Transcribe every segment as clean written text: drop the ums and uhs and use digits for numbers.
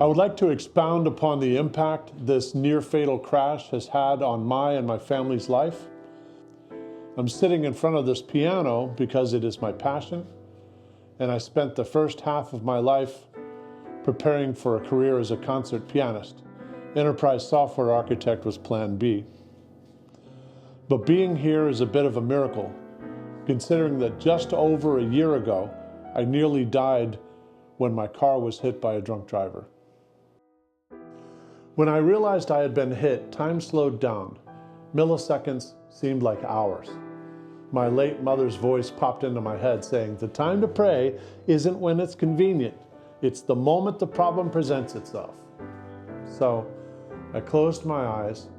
I would like to expound upon the impact this near-fatal crash has had on my and my family's life. I'm sitting in front of this piano because it is my passion, and I spent the first half of my life preparing for a career as a concert pianist. Enterprise software architect was plan B. But being here is a bit of a miracle, considering that just over a year ago, I nearly died when my car was hit by a drunk driver. When I realized I had been hit, time slowed down. Milliseconds seemed like hours. My late mother's voice popped into my head saying, "The time to pray isn't when it's convenient. It's the moment the problem presents itself." So I closed my eyes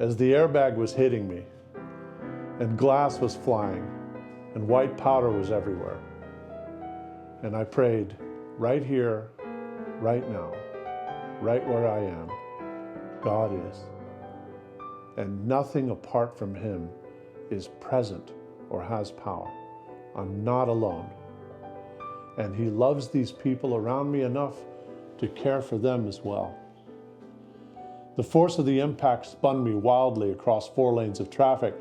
as the airbag was hitting me, and glass was flying, and white powder was everywhere. And I prayed, right here, right now, right where I am, God is. And nothing apart from Him is present or has power. I'm not alone. And He loves these people around me enough to care for them as well. The force of the impact spun me wildly across 4 lanes of traffic.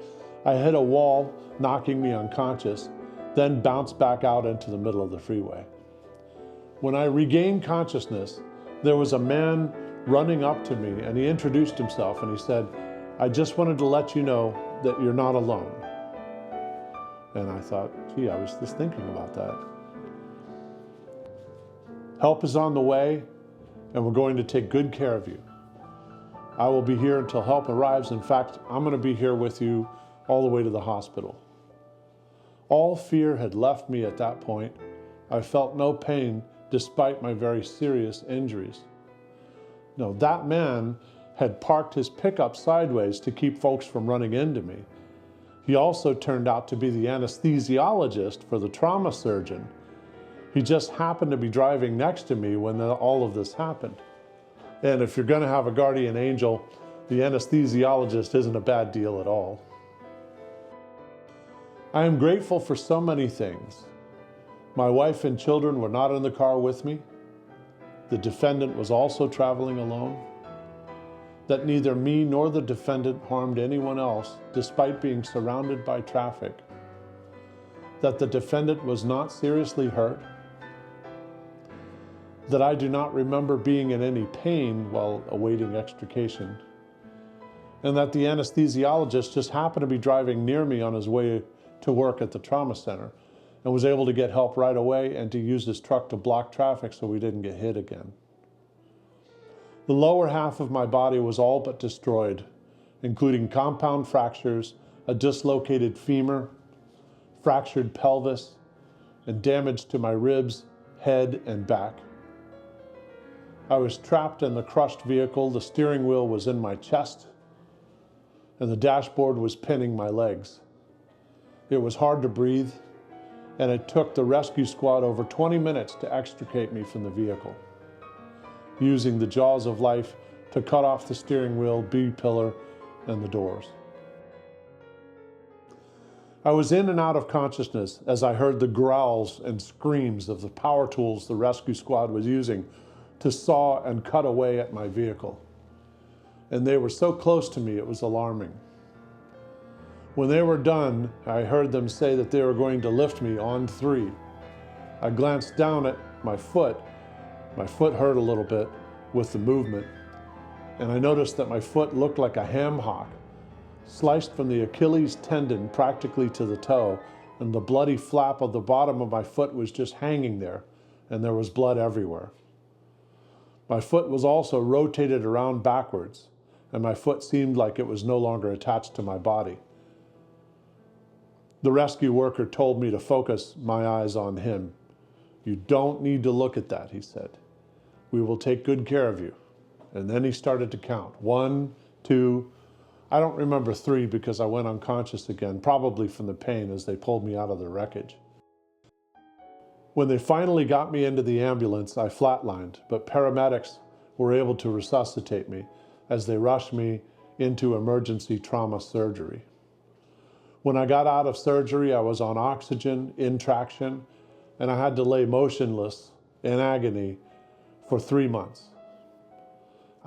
I hit a wall, knocking me unconscious, then bounced back out into the middle of the freeway. When I regained consciousness, there was a man running up to me, and he introduced himself, and he said, "I just wanted to let you know that you're not alone." And I thought, gee, I was just thinking about that. Help is on the way, and we're going to take good care of you. I will be here until help arrives. In fact, I'm going to be here with you all the way to the hospital. All fear had left me at that point. I felt no pain despite my very serious injuries. No, that man had parked his pickup sideways to keep folks from running into me. He also turned out to be the anesthesiologist for the trauma surgeon. He just happened to be driving next to me when all of this happened. And if you're going to have a guardian angel, the anesthesiologist isn't a bad deal at all. I am grateful for so many things. My wife and children were not in the car with me. The defendant was also traveling alone. That neither me nor the defendant harmed anyone else, despite being surrounded by traffic. That the defendant was not seriously hurt. That I do not remember being in any pain while awaiting extrication. And that the anesthesiologist just happened to be driving near me on his way to work at the trauma center and was able to get help right away and to use his truck to block traffic so we didn't get hit again. The lower half of my body was all but destroyed, including compound fractures, a dislocated femur, fractured pelvis, and damage to my ribs, head, and back. I was trapped in the crushed vehicle. The steering wheel was in my chest, and the dashboard was pinning my legs. It was hard to breathe, and it took the rescue squad over 20 minutes to extricate me from the vehicle, using the jaws of life to cut off the steering wheel, B-pillar, and the doors. I was in and out of consciousness as I heard the growls and screams of the power tools the rescue squad was using to saw and cut away at my vehicle. And they were so close to me, it was alarming. When they were done, I heard them say that they were going to lift me on 3. I glanced down at my foot. My foot hurt a little bit with the movement, and I noticed that my foot looked like a ham hock, sliced from the Achilles tendon practically to the toe, and the bloody flap of the bottom of my foot was just hanging there, and there was blood everywhere. My foot was also rotated around backwards, and my foot seemed like it was no longer attached to my body. The rescue worker told me to focus my eyes on him. "You don't need to look at that," he said. "We will take good care of you." And then he started to count. 1, 2, I don't remember 3 because I went unconscious again, probably from the pain as they pulled me out of the wreckage. When they finally got me into the ambulance, I flatlined, but paramedics were able to resuscitate me as they rushed me into emergency trauma surgery. When I got out of surgery, I was on oxygen, in traction, and I had to lay motionless in agony for 3 months.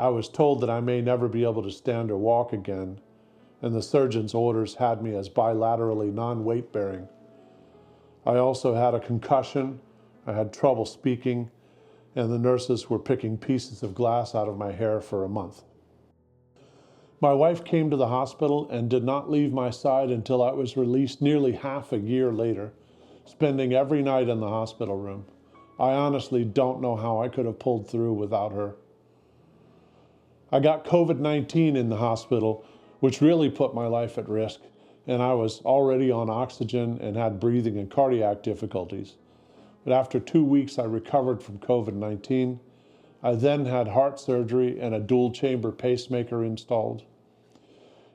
I was told that I may never be able to stand or walk again, and the surgeon's orders had me as bilaterally non-weight bearing. I also had a concussion, I had trouble speaking, and the nurses were picking pieces of glass out of my hair for a month. My wife came to the hospital and did not leave my side until I was released nearly half a year later, spending every night in the hospital room. I honestly don't know how I could have pulled through without her. I got COVID-19 in the hospital, which really put my life at risk, and I was already on oxygen and had breathing and cardiac difficulties. But after 2 weeks, I recovered from COVID-19. I then had heart surgery and a dual-chamber pacemaker installed.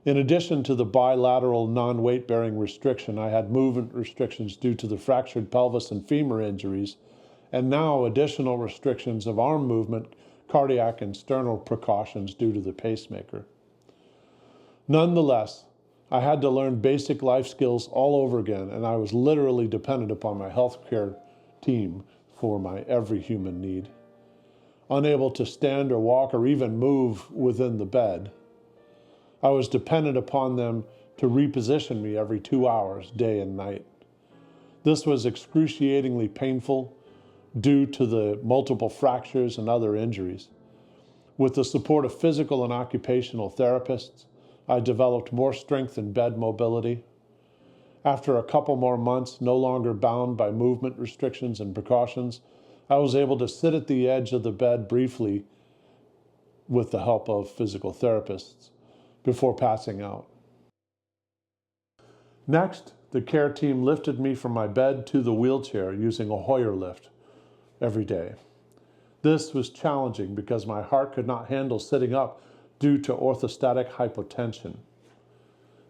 In addition to the bilateral non-weight-bearing restriction, I had movement restrictions due to the fractured pelvis and femur injuries, and now additional restrictions of arm movement, cardiac and sternal precautions due to the pacemaker. Nonetheless, I had to learn basic life skills all over again, and I was literally dependent upon my healthcare team for my every human need. Unable to stand or walk or even move within the bed, I was dependent upon them to reposition me every 2 hours, day and night. This was excruciatingly painful due to the multiple fractures and other injuries. With the support of physical and occupational therapists, I developed more strength in bed mobility. After a couple more months, no longer bound by movement restrictions and precautions, I was able to sit at the edge of the bed briefly with the help of physical therapists before passing out. Next, the care team lifted me from my bed to the wheelchair using a Hoyer lift every day. This was challenging because my heart could not handle sitting up due to orthostatic hypotension.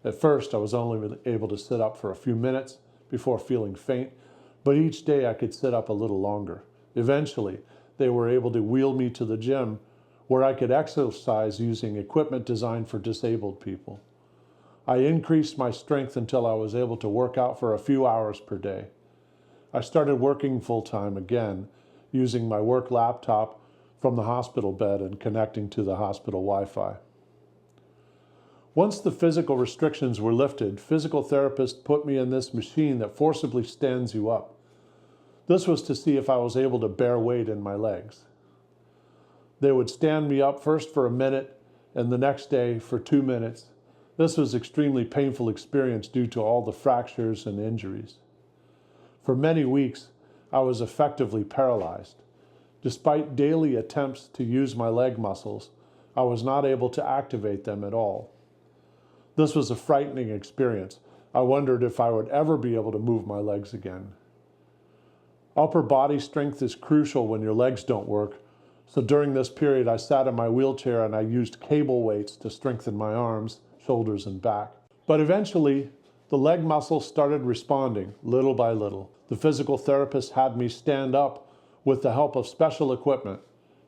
At first, I was only able to sit up for a few minutes before feeling faint, but each day I could sit up a little longer. Eventually, they were able to wheel me to the gym where I could exercise using equipment designed for disabled people. I increased my strength until I was able to work out for a few hours per day. I started working full-time again, using my work laptop from the hospital bed and connecting to the hospital Wi-Fi. Once the physical restrictions were lifted, physical therapists put me in this machine that forcibly stands you up. This was to see if I was able to bear weight in my legs. They would stand me up first for a minute and the next day for 2 minutes. This was an extremely painful experience due to all the fractures and injuries. For many weeks, I was effectively paralyzed. Despite daily attempts to use my leg muscles, I was not able to activate them at all. This was a frightening experience. I wondered if I would ever be able to move my legs again. Upper body strength is crucial when your legs don't work, so during this period I sat in my wheelchair and I used cable weights to strengthen my arms, shoulders, and back. But eventually, the leg muscles started responding little by little. The physical therapist had me stand up with the help of special equipment,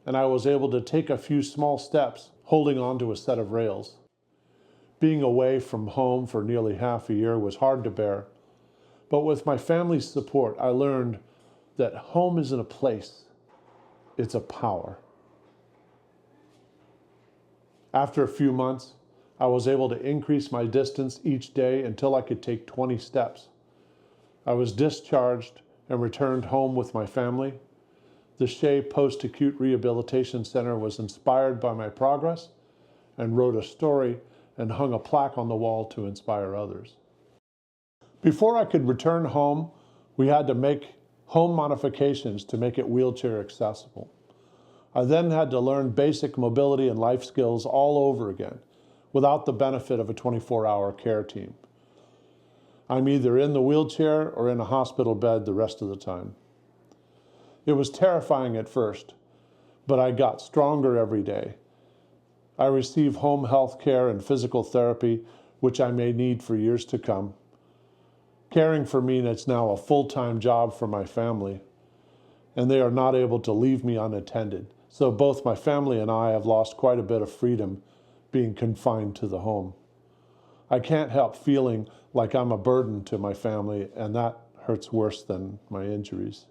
and I was able to take a few small steps holding onto a set of rails. Being away from home for nearly half a year was hard to bear, but with my family's support, I learned that home isn't a place, it's a power. After a few months, I was able to increase my distance each day until I could take 20 steps. I was discharged and returned home with my family. The Shea Post-Acute Rehabilitation Center was inspired by my progress and wrote a story and hung a plaque on the wall to inspire others. Before I could return home, we had to make home modifications to make it wheelchair accessible. I then had to learn basic mobility and life skills all over again, without the benefit of a 24-hour care team. I'm either in the wheelchair or in a hospital bed the rest of the time. It was terrifying at first, but I got stronger every day. I receive home health care and physical therapy, which I may need for years to come. Caring for me is now a full-time job for my family, and they are not able to leave me unattended. So both my family and I have lost quite a bit of freedom being confined to the home. I can't help feeling like I'm a burden to my family, and that hurts worse than my injuries.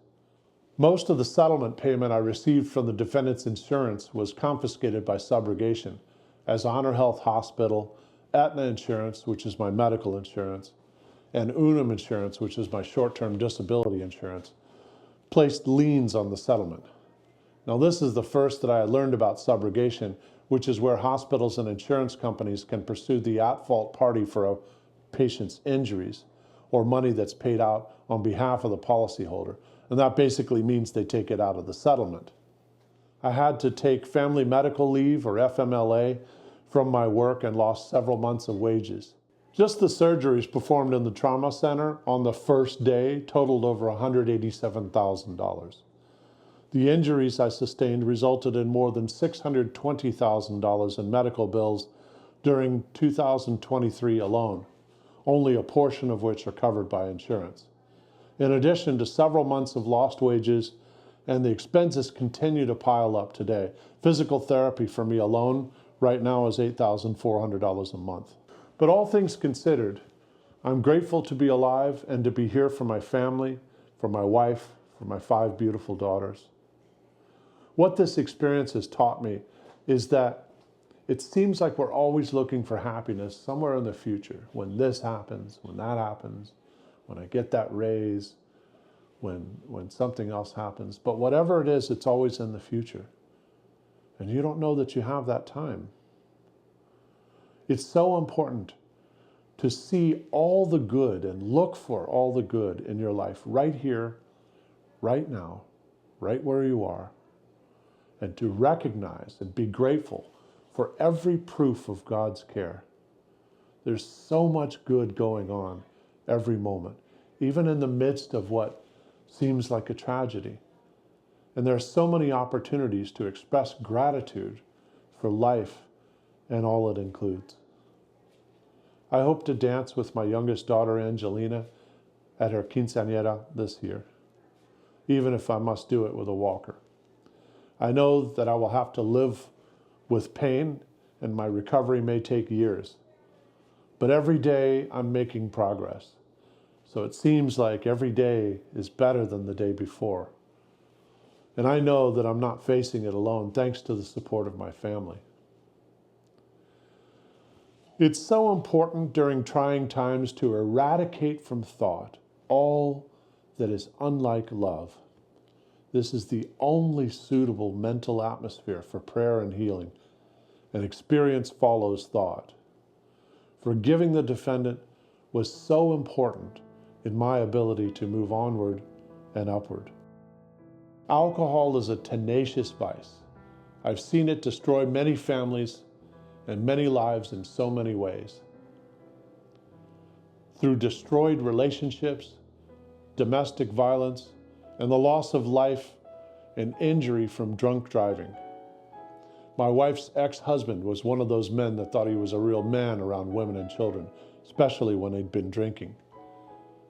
Most of the settlement payment I received from the defendant's insurance was confiscated by subrogation, as Honor Health Hospital, Aetna Insurance, which is my medical insurance, and Unum Insurance, which is my short-term disability insurance, placed liens on the settlement. Now, this is the first that I learned about subrogation, which is where hospitals and insurance companies can pursue the at-fault party for a patient's injuries or money that's paid out on behalf of the policyholder. And that basically means they take it out of the settlement. I had to take family medical leave, or FMLA, from my work and lost several months of wages. Just the surgeries performed in the trauma center on the first day totaled over $187,000. The injuries I sustained resulted in more than $620,000 in medical bills during 2023 alone, only a portion of which are covered by insurance. In addition to several months of lost wages, and the expenses continue to pile up today. Physical therapy for me alone right now is $8,400 a month. But all things considered, I'm grateful to be alive and to be here for my family, for my wife, for my 5 beautiful daughters. What this experience has taught me is that it seems like we're always looking for happiness somewhere in the future, when this happens, when that happens, when I get that raise, when something else happens. But whatever it is, it's always in the future. And you don't know that you have that time. It's so important to see all the good and look for all the good in your life right here, right now, right where you are, and to recognize and be grateful for every proof of God's care. There's so much good going on every moment, even in the midst of what seems like a tragedy. And there are so many opportunities to express gratitude for life and all it includes. I hope to dance with my youngest daughter, Angelina, at her quinceañera this year, even if I must do it with a walker. I know that I will have to live with pain, and my recovery may take years. But every day I'm making progress. So it seems like every day is better than the day before. And I know that I'm not facing it alone, thanks to the support of my family. It's so important during trying times to eradicate from thought all that is unlike love. This is the only suitable mental atmosphere for prayer and healing, and experience follows thought. Forgiving the defendant was so important in my ability to move onward and upward. Alcohol is a tenacious vice. I've seen it destroy many families and many lives in so many ways. Through destroyed relationships, domestic violence, and the loss of life and injury from drunk driving. My wife's ex-husband was one of those men that thought he was a real man around women and children, especially when they'd been drinking.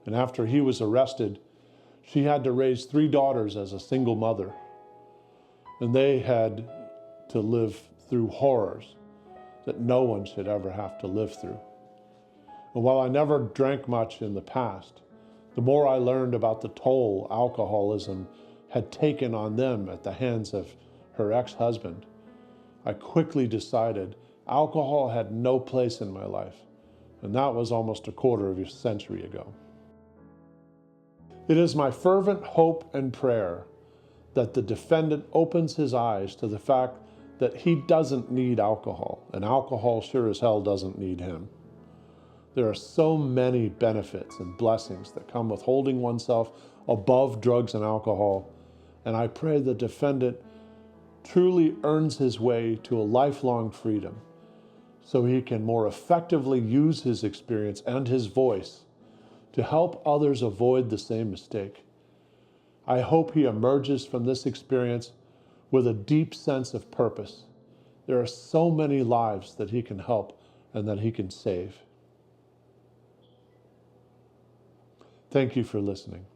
And after he was arrested, she had to raise 3 daughters as a single mother. And they had to live through horrors that no one should ever have to live through. And while I never drank much in the past, the more I learned about the toll alcoholism had taken on them at the hands of her ex-husband, I quickly decided alcohol had no place in my life, and that was almost a quarter of a century ago. It is my fervent hope and prayer that the defendant opens his eyes to the fact that he doesn't need alcohol, and alcohol sure as hell doesn't need him. There are so many benefits and blessings that come with holding oneself above drugs and alcohol, and I pray the defendant truly earns his way to a lifelong freedom so he can more effectively use his experience and his voice to help others avoid the same mistake. I hope he emerges from this experience with a deep sense of purpose. There are so many lives that he can help and that he can save. Thank you for listening.